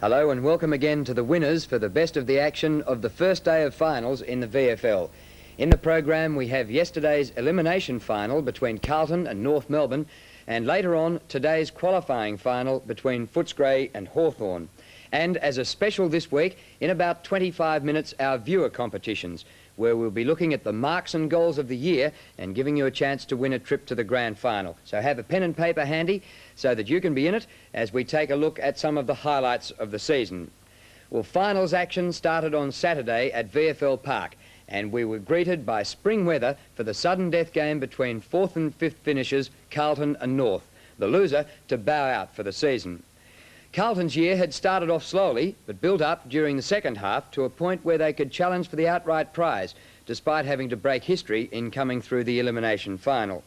Hello and welcome again to the winners for the best of the action of the first day of finals in the VFL. In the program we have yesterday's elimination final between Carlton and North Melbourne, and later on today's qualifying final between Footscray and Hawthorn. And as a special this week, in about 25 minutes, our viewer competitions, where we'll be looking at the marks and goals of the year and giving you a chance to win a trip to the grand final. So have a pen and paper handy so that you can be in it as we take a look at some of the highlights of the season. Well, finals action started on Saturday at VFL Park, and we were greeted by spring weather for the sudden death game between 4th and 5th finishers Carlton and North, the loser to bow out for the season. Carlton's year had started off slowly, but built up during the second half to a point where they could challenge for the outright prize, despite having to break history in coming through the elimination final.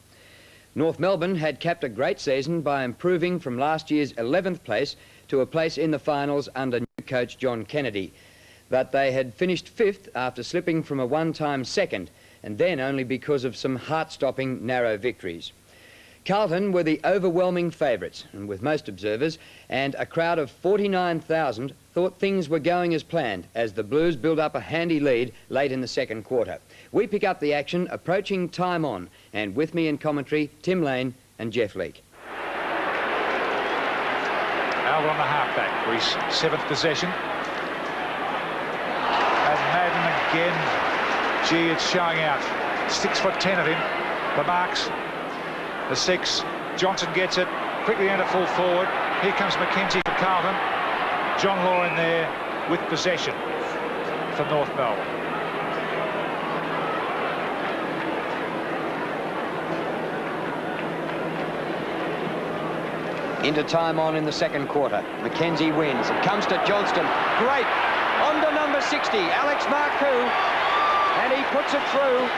North Melbourne had capped a great season by improving from last year's 11th place to a place in the finals under new coach John Kennedy. But they had finished 5th after slipping from a one-time second, and then only because of some heart-stopping narrow victories. Carlton were the overwhelming favourites, and with most observers, and a crowd of 49,000 thought things were going as planned as the Blues built up a handy lead late in the second quarter. We pick up the action approaching time on, and with me in commentary, Tim Lane and Jeff Leake. Dowd on the halfback for his 7th possession. And Madden again. Gee, it's showing out. 6'10" of him. The marks. The 6, Johnson gets it, quickly into full forward. Here comes Mackenzie for Carlton. John Law in there with possession for North Melbourne. Into time on in the second quarter. Mackenzie wins. It comes to Johnston. Great. On to number 60, Alex Marcoux. And he puts it through.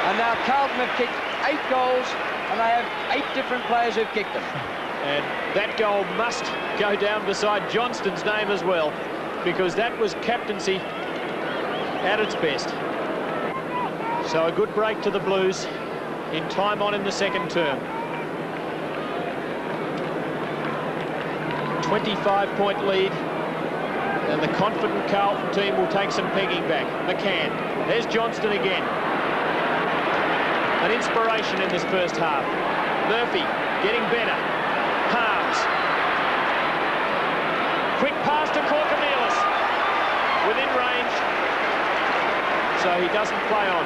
And now Carlton have kicked 8 goals, and they have 8 different players who've kicked them. And that goal must go down beside Johnston's name as well, because that was captaincy at its best. So a good break to the Blues in time on in the second term. 25-point lead, and the confident Carlton team will take some pegging back. McCann, there's Johnston again. An inspiration in this first half. Murphy getting better. Harms. Quick pass to Corcomelis. Within range. So he doesn't play on.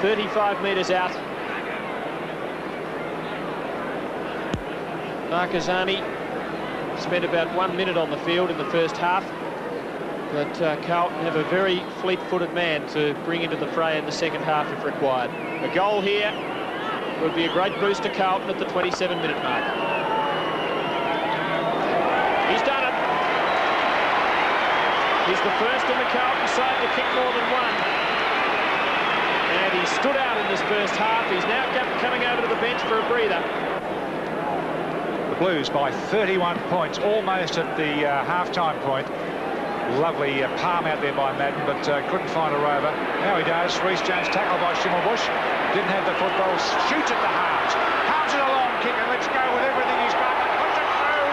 35 metres out. Marcazani spent about 1 minute on the field in the first half. But Carlton have a very fleet-footed man to bring into the fray in the second half if required. A goal here would be a great boost to Carlton at the 27-minute mark. He's done it. He's the first in the Carlton side to kick more than one. And he stood out in this first half. He's now coming over to the bench for a breather. The Blues by 31 points, almost at the half-time point. Lovely palm out there by Madden, but couldn't find a rover. Now he does. Rhys Jones tackled by Schimmelbusch. Didn't have the football. Shoots at the Harms. Harms it a long kick, and let's go with everything he's got. And puts it through.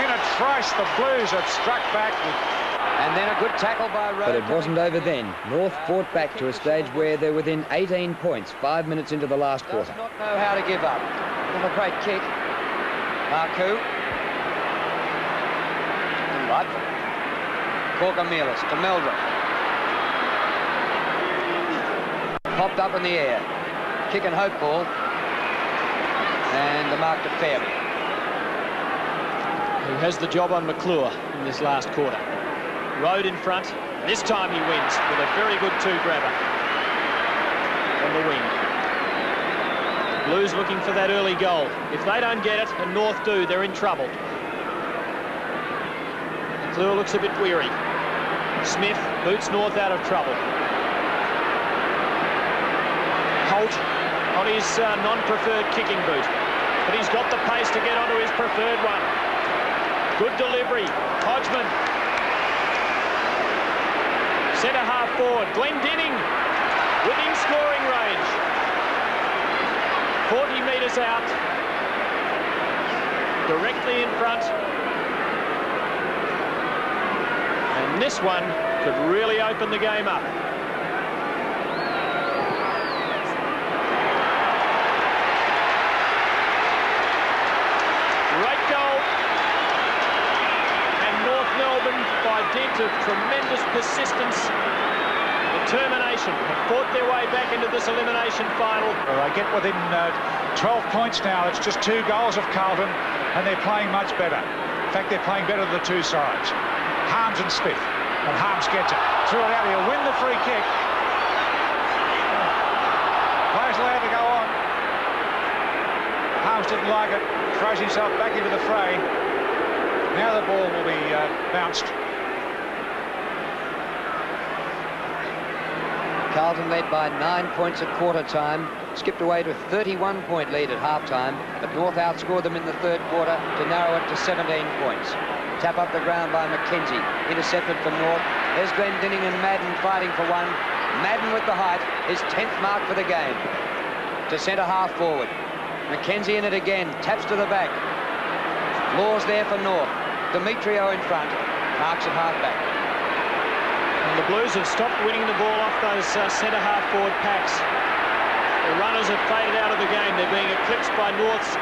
In a trice, the Blues have struck back. And then a good tackle by Rhett. But it wasn't over then. North fought back to a stage where they're within 18 points, 5 minutes into the last quarter. Does not know how to give up. What a great kick. Marcoux. But Corcomelis to Meldrum. Popped up in the air. Kick and hope ball. And the mark to Fairby. Who has the job on McClure in this last quarter. Road in front. This time he wins with a very good two-grabber on the wing. Blues looking for that early goal. If they don't get it, and North do, they're in trouble. McClure looks a bit weary. Smith boots North out of trouble. Holt on his non-preferred kicking boot. But he's got the pace to get onto his preferred one. Good delivery. Hodgman. Centre half forward. Glendenning within scoring range. 40 metres out, directly in front. And this one could really open the game up. Great goal. And North Melbourne, by dint of tremendous persistence, determination, have fought their way back into this elimination final. Well, they get within 12 points now. It's just 2 goals of Carlton, and they're playing much better. In fact, they're playing better than the 2 sides. Harms and Smith. And Harms gets it. Threw it out. He'll win the free kick. Players allowed to go on. Harms didn't like it. Throws himself back into the fray. Now the ball will be bounced. Carlton led by 9 points at quarter time, skipped away to a 31-point lead at half-time, but North outscored them in the third quarter to narrow it to 17 points. Tap up the ground by Mackenzie, intercepted from North. There's Glendinning and Madden fighting for one. Madden with the height, his 10th mark for the game. To centre half forward. Mackenzie in it again, taps to the back. Law's there for North. Demetrio in front, marks at half-back. And the Blues have stopped winning the ball off those centre half forward packs. The runners have faded out of the game. They're being eclipsed by North's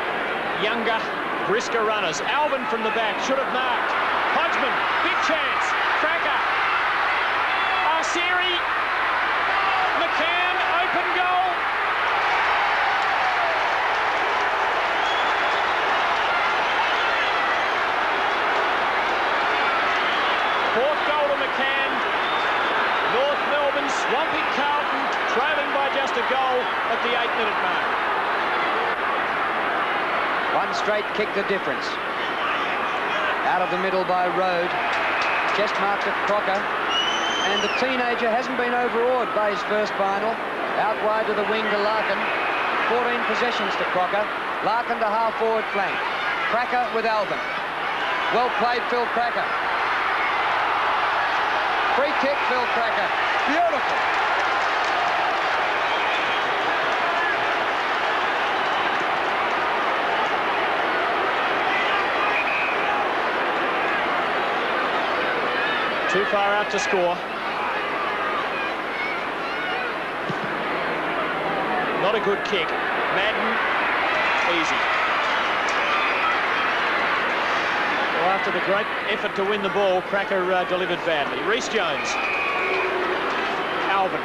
younger, brisker runners. Alvin from the back should have marked. Hodgman, big chance. Cracker. Arsieri. McCann, open goal. Fourth goal to McCann. North Melbourne swamping Carlton, trailing by just a goal at the 8-minute mark. One straight kick the difference. Out of the middle by Road. Chest marked at Crocker. And the teenager hasn't been overawed by his first final. Out wide to the wing to Larkin. 14 possessions to Crocker. Larkin to half forward flank. Cracker with Alvin. Well played, Phil Cracker. Free kick, Phil Cracker. Beautiful. Too far out to score. Not a good kick. Madden, easy. Well, after the great effort to win the ball, Cracker delivered badly. Rhys Jones. Alvin.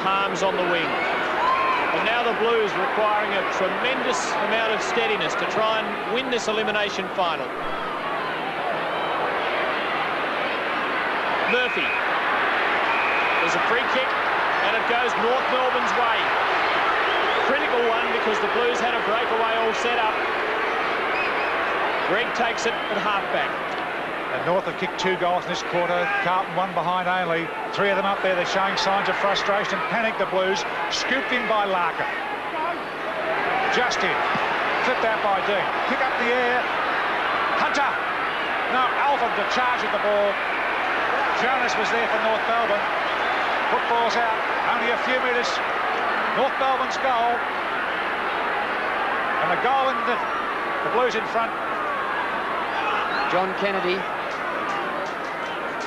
Harms on the wing. And now the Blues requiring a tremendous amount of steadiness to try and win this elimination final. Murphy. There's a free kick, and it goes North Melbourne's way. Critical one because the Blues had a breakaway all set up. Greg takes it at halfback. And North have kicked 2 goals in this quarter. Carlton 1 behind only. 3 of them up there. They're showing signs of frustration. Panic the Blues. Scooped in by Larkin. Just in. Flipped out by Dean. Pick up the air. Hunter. No, Alvin to charge at the ball. Jonas was there for North Melbourne. Football's out. Only a few metres. North Melbourne's goal. And the goal in the Blues in front. John Kennedy,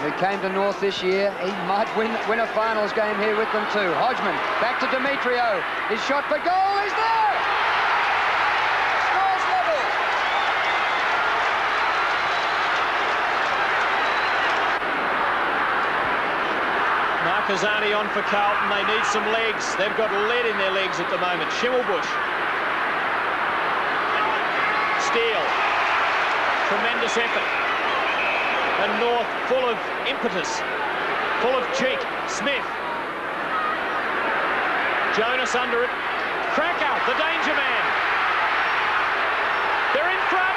who came to North this year, he might win a finals game here with them too. Hodgman, back to Demetrio. His shot for goal is there! Scores level! Marquezani on for Carlton. They need some legs. They've got lead in their legs at the moment. Schimmelbusch. Steele. Tremendous effort. And North full of impetus, full of cheek. Smith. Jonas under it. Cracker, the danger man. They're in front.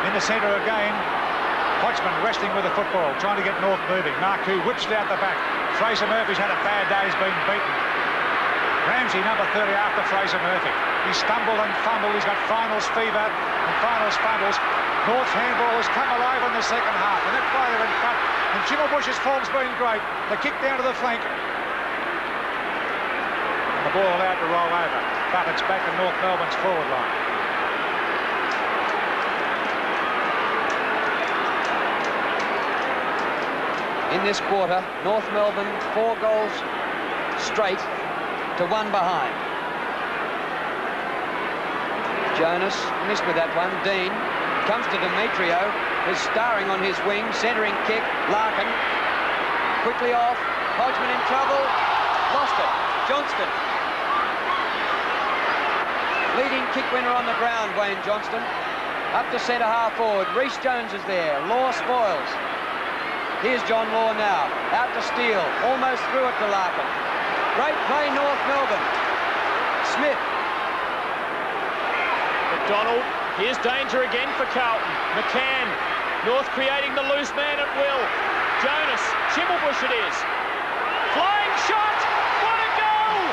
In the centre again. Hodgman wrestling with the football, trying to get North moving. Marcoux whips it out the back. Fraser Murphy's had a bad day, he's been beaten. Ramsey, number 30, after Fraser Murphy. He stumbled and fumbled. He's got finals fever and finals fumbles. North's handball has come alive in the second half, and that player in front. And Schimmelbusch's form's been great. The kick down to the flank. And the ball allowed to roll over, but it's back in North Melbourne's forward line. In this quarter, North Melbourne 4 goals straight to 1 behind. Jonas missed with that one. Dean comes to Demetrio, who's starring on his wing, centering kick. Larkin quickly off. Hodgman in trouble. Lost it. Johnston. Leading kick winner on the ground, Wayne Johnston. Up to centre half forward. Rhys Jones is there. Law spoils. Here's John Law now. Out to Steele. Almost through it to Larkin. Great play, North Melbourne. Smith. McDonald. Here's danger again for Carlton. McCann. North creating the loose man at will. Jonas. Schimmelbusch it is. Flying shot. What a goal!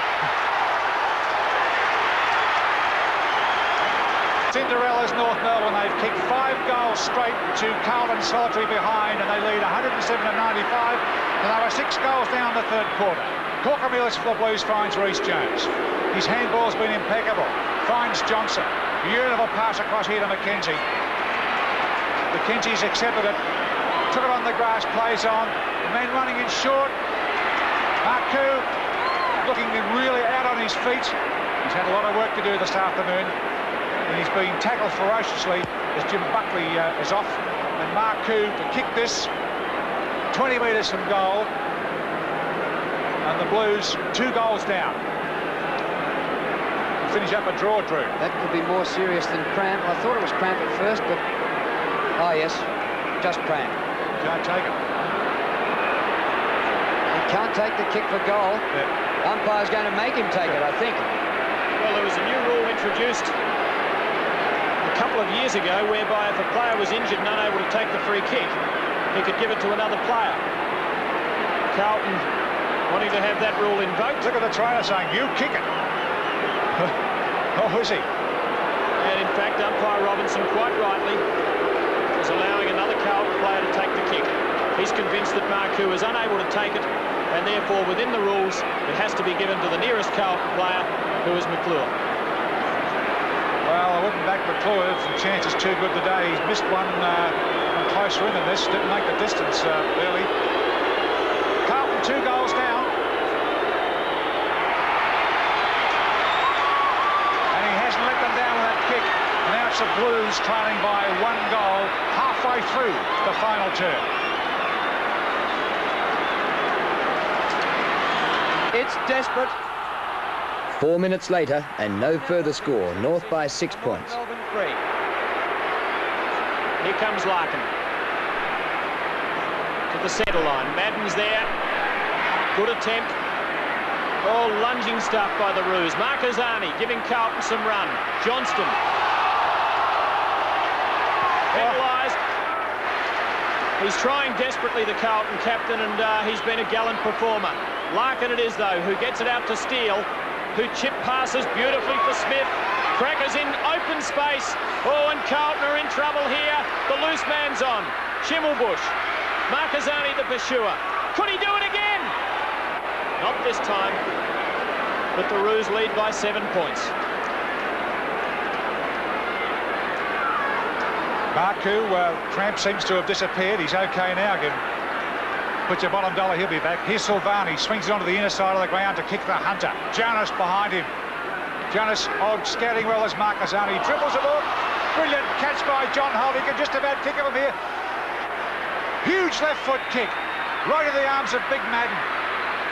Cinderella's North Melbourne. They've kicked 5 goals straight to Carlton solitary behind, and they lead 107-95. And they were 6 goals down in the third quarter. Corker-Millis for the Blues finds Rhys Jones. His handball's been impeccable. Finds Johnson. Beautiful pass across here to McKenzie. McKenzie's accepted it. Took it on the grass, plays on. The man running in short. Marcoux looking really out on his feet. He's had a lot of work to do this afternoon. And he's been tackled ferociously as Jim Buckley is off. And Marcoux to kick this 20 metres from goal. And the Blues 2 goals down. Finish up a draw, Drew. That could be more serious than cramp. I thought it was cramp at first, but... Oh, yes. Just cramp. Can't take it. He can't take the kick for goal. Yeah. Umpire's going to make him take it, I think. Well, there was a new rule introduced a couple of years ago whereby if a player was injured and unable to take the free kick, he could give it to another player. Carlton wanting to have that rule invoked. Look at the trainer saying, you kick it. Oh, is he? And in fact, umpire Robinson, quite rightly, is allowing another Carlton player to take the kick. He's convinced that Marcoux is unable to take it, and therefore, within the rules, it has to be given to the nearest Carlton player, who is McClure. Well, I wouldn't back McClure. The chance is too good today. He's missed one closer in than this. Didn't make the distance early. Carlton 2 goals down. Let them down with that kick. And now it's the Blues trailing by 1 goal halfway through the final term. It's desperate. 4 minutes later and no further score. North by 6 points. Melbourne 3. Here comes Larkin. To the centre line. Madden's there. Good attempt. Oh, lunging stuff by the Roos. Marquezani giving Carlton some run. Johnston. Penalised. He's trying desperately, the Carlton captain, and he's been a gallant performer. Larkin it is, though, who gets it out to Steele, who chip passes beautifully for Smith. Crackers in open space. Oh, and Carlton are in trouble here. The loose man's on. Schimmelbusch. Marquezani the pursuer. Could he do it again? Not this time, but the Roos lead by 7 points. Marcoux, cramp seems to have disappeared. He's okay now. Put your bottom dollar, he'll be back. Here's Silvani, swings it onto the inner side of the ground to kick the Hunter. Jonas behind him. Jonas, scouting well as Marquezani. Dribbles it off. Brilliant catch by John Holt. He can just about kick it from here. Huge left foot kick. Right in the arms of Big Madden.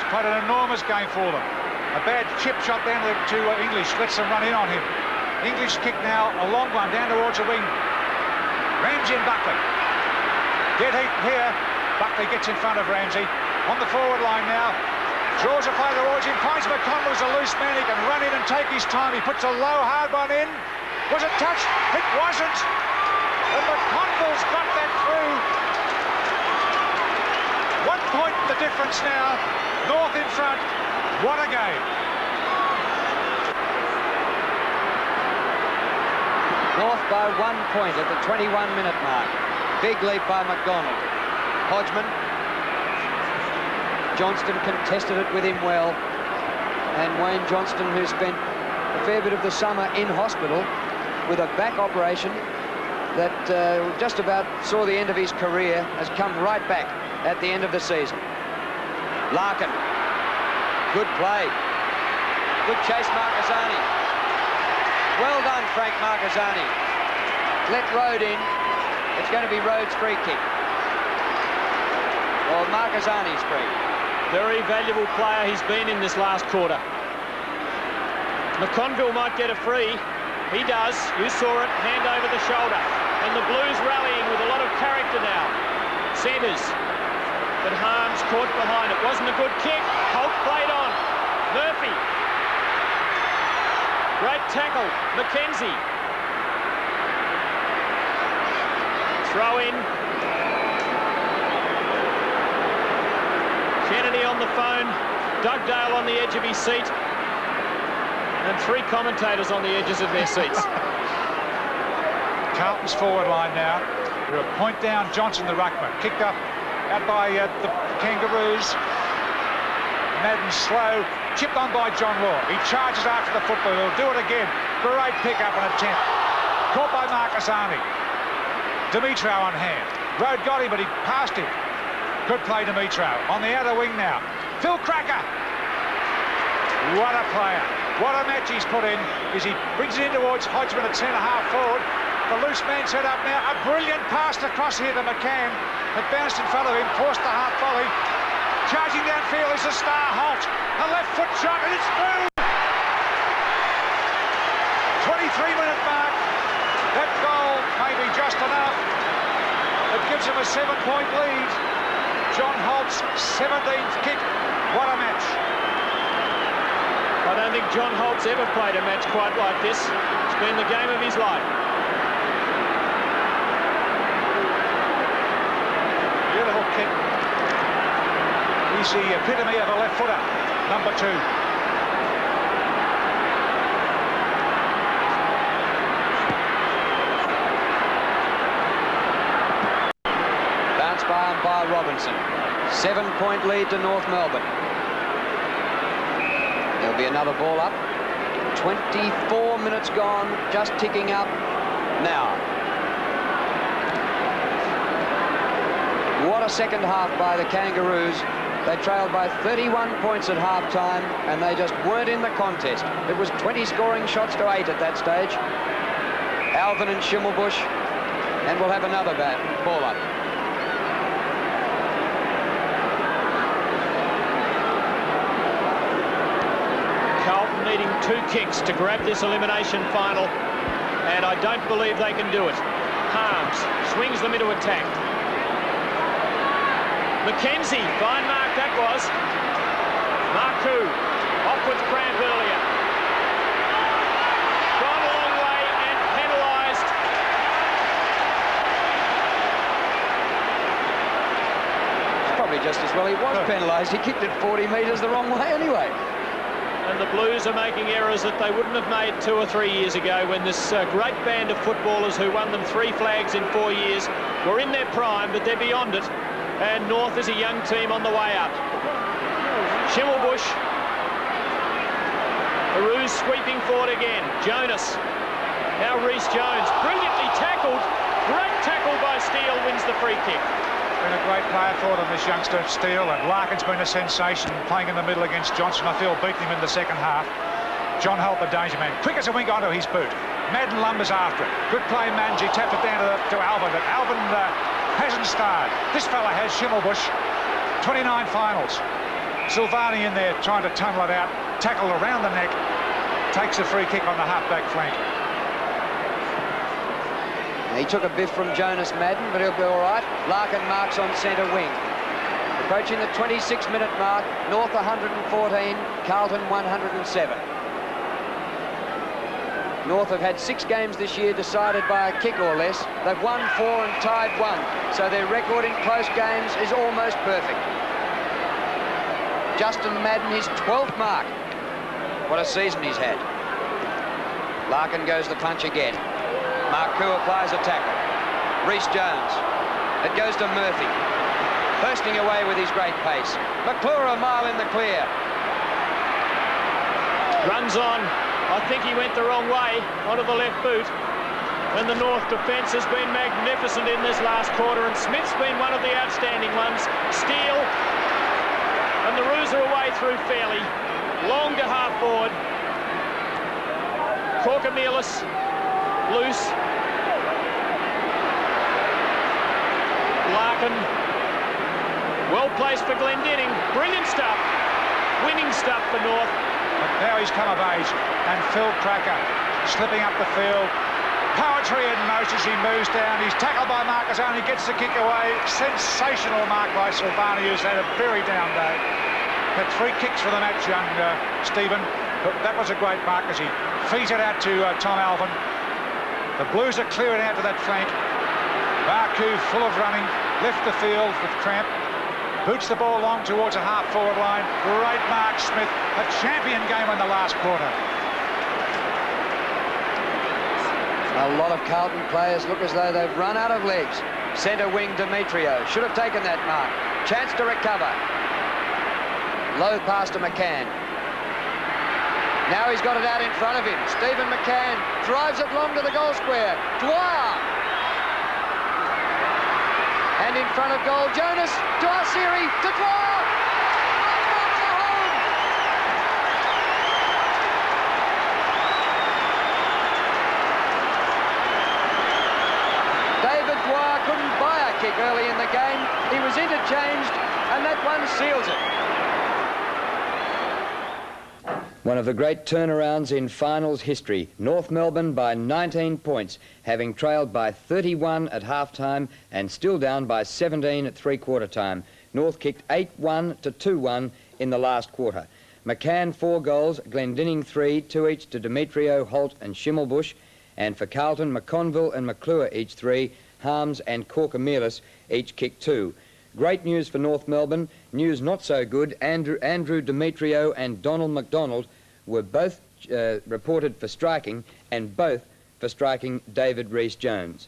Played an enormous game for them. A bad chip shot down to English, lets them run in on him. English kick now, a long one down towards the wing. Ramsey and Buckley. Dead heat here. Buckley gets in front of Ramsey. On the forward line now. Draws a play towards him, finds McConnell as a loose man. He can run in and take his time. He puts a low, hard one in. Was it touched? It wasn't. And McConnell's got that through. 1 point the difference now. North in front. What a game. North by 1 point at the 21-minute mark. Big leap by McDonald. Hodgman. Johnston contested it with him well. And Wayne Johnston, who spent a fair bit of the summer in hospital with a back operation that just about saw the end of his career, has come right back at the end of the season. Larkin. Good play. Good chase, Marcazzani. Well done, Frank Marcazzani. Let Rode in. It's going to be Rode's free kick. Or Marcazzani's free. Very valuable player he's been in this last quarter. McConville might get a free. He does. You saw it. Hand over the shoulder. And the Blues rallying with a lot of character now. Centres. But Harms caught behind it. Wasn't a good kick. Holt played on. Murphy. Great tackle. McKenzie. Throw in. Kennedy on the phone. Dugdale on the edge of his seat. And 3 commentators on the edges of their seats. Carlton's forward line now. They're a point down. Johnson, the ruckman, kicked up out by the Kangaroos. Madden slow, chipped on by John Law. He charges after the football. He'll do it again. Great pick-up and attempt. Caught by Marcazzani. Dimitro on hand. Rode got him, but he passed him. Good play, Dimitro. On the outer wing now. Phil Cracker. What a player. What a match he's put in as he brings it in towards Hodgman at centre-half forward. The loose man set up now. A brilliant pass across here to McCann. It bounced in front of him, forced the half volley. Charging downfield is a star Holt. A left foot shot and it's through. 23-minute mark. That goal may be just enough. It gives him a 7-point lead. John Holt's 17th kick. What a match. I don't think John Holt's ever played a match quite like this. It's been the game of his life. Beautiful kick. He's the epitome of a left footer, number 2. Bounce by Robinson. 7-point lead to North Melbourne. There'll be another ball up. 24 minutes gone, just ticking up now. What a second half by the Kangaroos. They trailed by 31 points at half-time, and they just weren't in the contest. It was 20 scoring shots to 8 at that stage. Alvin and Schimmelbusch, and we'll have another ball up. Carlton needing 2 kicks to grab this elimination final, and I don't believe they can do it. Harms swings them into attack. McKenzie, fine mark that was. Marcoux, off with cramp earlier. Gone a long way and penalised. Probably just as well he was penalised. He kicked it 40 metres the wrong way anyway. And the Blues are making errors that they wouldn't have made 2 or 3 years ago when this great band of footballers who won them 3 flags in 4 years were in their prime, but they're beyond it. And North is a young team on the way up. Schimmelbusch. Peru's sweeping forward again. Jonas. Now Rhys Jones. Brilliantly tackled. Great tackle by Steele, wins the free kick. Been a great player for them, this youngster Steele, and Larkin's been a sensation playing in the middle against Johnson. I feel beating him in the second half. John Holt, the danger man. Quick as a wink onto his boot. Madden lumbers after it. Good play, Manji. Tapped it down to Alvin, but Alvin hasn't starred. This fella has, Schimmelbusch. 29 finals. Silvani in there trying to tunnel it out. Tackled around the neck. Takes a free kick on the half-back flank. He took a biff from Jonas Madden, but he'll be all right. Larkin marks on centre wing. Approaching the 26-minute mark, North 114, Carlton 107. North have had 6 games this year decided by a kick or less. They've won 4 and tied 1, so their record in close games is almost perfect. Justin Madden, his 12th mark. What a season he's had. Larkin goes the punch again. Marcoux applies a tackle. Rhys Jones. It goes to Murphy. Bursting away with his great pace. McClure a mile in the clear. Runs on. I think he went the wrong way onto the left boot. And the North defence has been magnificent in this last quarter, and Smith's been one of the outstanding ones. Steele, and the Roos are away through fairly. Long to half forward. Corkamillis, loose. Larkin, well placed for Glendinning. Brilliant stuff. Winning stuff for North. But now he's come of age, and Phil Cracker slipping up the field. Poetry in most as he moves down. He's tackled by Marcus Owen. He gets the kick away. Sensational mark by Silvani, who's had a very down day. Had 3 kicks for the match, young Stephen. But that was a great mark as he feeds it out to Tom Alvin. The Blues are clearing out to that flank. Marcoux full of running. Left the field with cramp. Boots the ball long towards a half-forward line. Great mark, Smith. A champion game in the last quarter. A lot of Carlton players look as though they've run out of legs. Centre wing Demetrio should have taken that mark. Chance to recover. Low pass to McCann. Now he's got it out in front of him. Stephen McCann drives it long to the goal square. Dwyer. And in front of goal, Jonas to Arsieri to Dwyer. Dwyer couldn't buy a kick early in the game. He was interchanged, and that one seals it. One of the great turnarounds in finals history. North Melbourne by 19 points, having trailed by 31 at half-time and still down by 17 at three-quarter time. North kicked 8-1 to 2-1 in the last quarter. McCann 4 goals, Glendinning 3, 2 each to Demetrio, Holt and Schimmelbusch. And for Carlton, McConville and McClure each 3, Harms and Corkamillis each kicked 2. Great news for North Melbourne. News not so good. Andrew Demetrio and Donald McDonald were both reported for striking, and both for striking David Rhys Jones.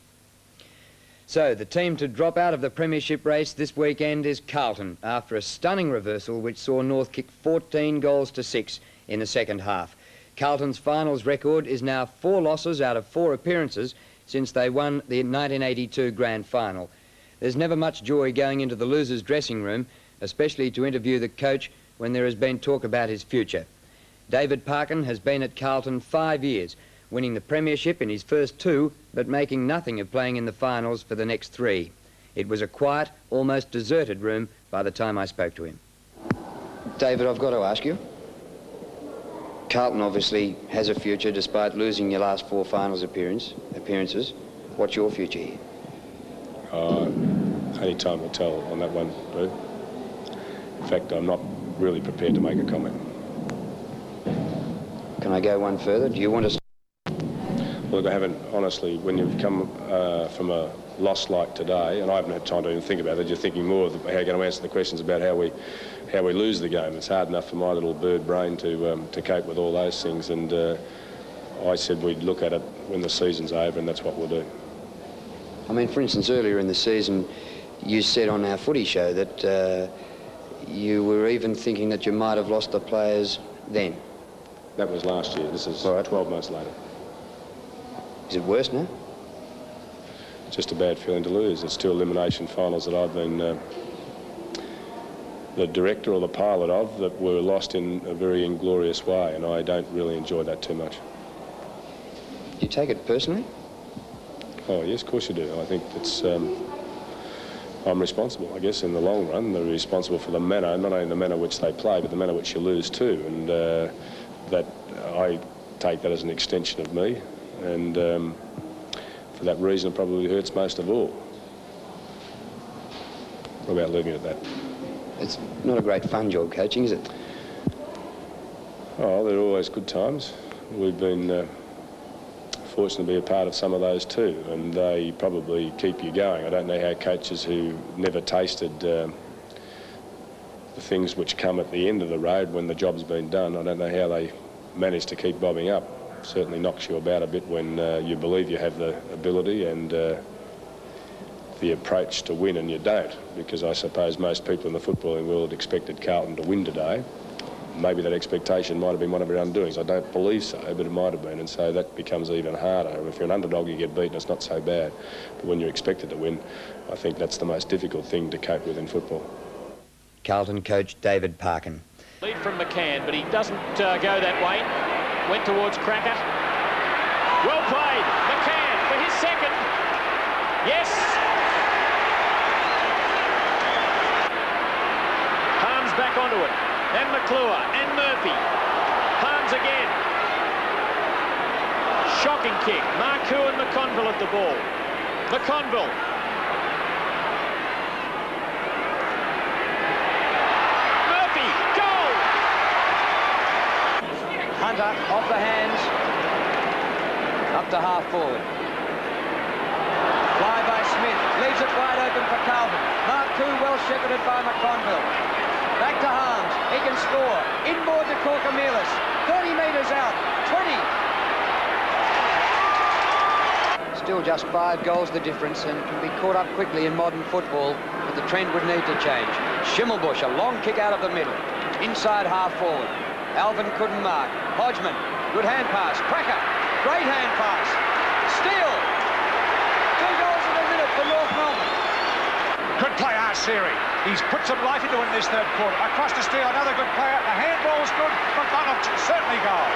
So the team to drop out of the premiership race this weekend is Carlton, after a stunning reversal which saw North kick 14 goals to 6 in the second half. Carlton's finals record is now 4 losses out of 4 appearances since they won the 1982 grand final. There's never much joy going into the losers' dressing room, especially to interview the coach when there has been talk about his future. David Parkin has been at Carlton 5 years, winning the premiership in his first 2, but making nothing of playing in the finals for the next 3. It was a quiet, almost deserted room by the time I spoke to him. David, I've got to ask you. Carlton obviously has a future despite losing your last 4 finals appearances. What's your future here? Only time will tell on that one, Boo. In fact, I'm not really prepared to make a comment. Can I go one further? Do you want to... Look, I haven't, honestly, when you've come from a loss like today, and I haven't had time to even think about it, you're thinking more of how you're going to answer the questions about how we lose the game. It's hard enough for my little bird brain to cope with all those things, and I said we'd look at it when the season's over, and that's what we'll do. I mean, for instance, earlier in the season, you said on our footy show that you were even thinking that you might have lost the players then. That was last year. This is 12 months later. Is it worse now? Just a bad feeling to lose. It's 2 elimination finals that I've been the director or the pilot of that were lost in a very inglorious way, and I don't really enjoy that too much. You take it personally? Oh, yes, of course you do. I think it's... I'm responsible, I guess, in the long run. They're responsible for the manner, not only the manner which they play, but the manner which you lose too. And that I take that as an extension of me. And for that reason, it probably hurts most of all. What about leaving it at that? It's not a great fun job coaching, is it? Oh, there are always good times. We've been fortunate to be a part of some of those too, and they probably keep you going. I don't know how coaches who never tasted the things which come at the end of the road when the job's been done, I don't know how they manage to keep bobbing up. certainly knocks you about a bit when you believe you have the ability and the approach to win and you don't, because I suppose most people in the footballing world expected Carlton to win today. Maybe that expectation might have been one of their undoings. I don't believe so, but it might have been, and so that becomes even harder. If you're an underdog, you get beaten, it's not so bad. But when you're expected to win, I think that's the most difficult thing to cope with in football. Carlton coach David Parkin. Lead from McCann, but he doesn't go that way. Went towards Cracker. Well played. McCann for his second. Yes. Harms back onto it. And McClure and Murphy. Harms again. Shocking kick. Marcoux and McConville at the ball. McConville. Murphy. Goal! Hunter off the hands. Up to half forward. Fly by Smith. Leaves it wide open for Carlton. Marcoux well shepherded by McConville. Back to Harms. He can score. Inboard to Corcomelis. 30 metres out. 20. Still just 5 goals the difference and can be caught up quickly in modern football, but the trend would need to change. Schimmelbusch, a long kick out of the middle. Inside half forward. Alvin couldn't mark. Hodgman, good hand pass. Cracker, great hand pass. Steele. 2 goals in a minute for North Melbourne. Good play, Arceri. He's put some life into it in this third quarter. Across to Steele, another good player. The handball's good, but not a certainly goal.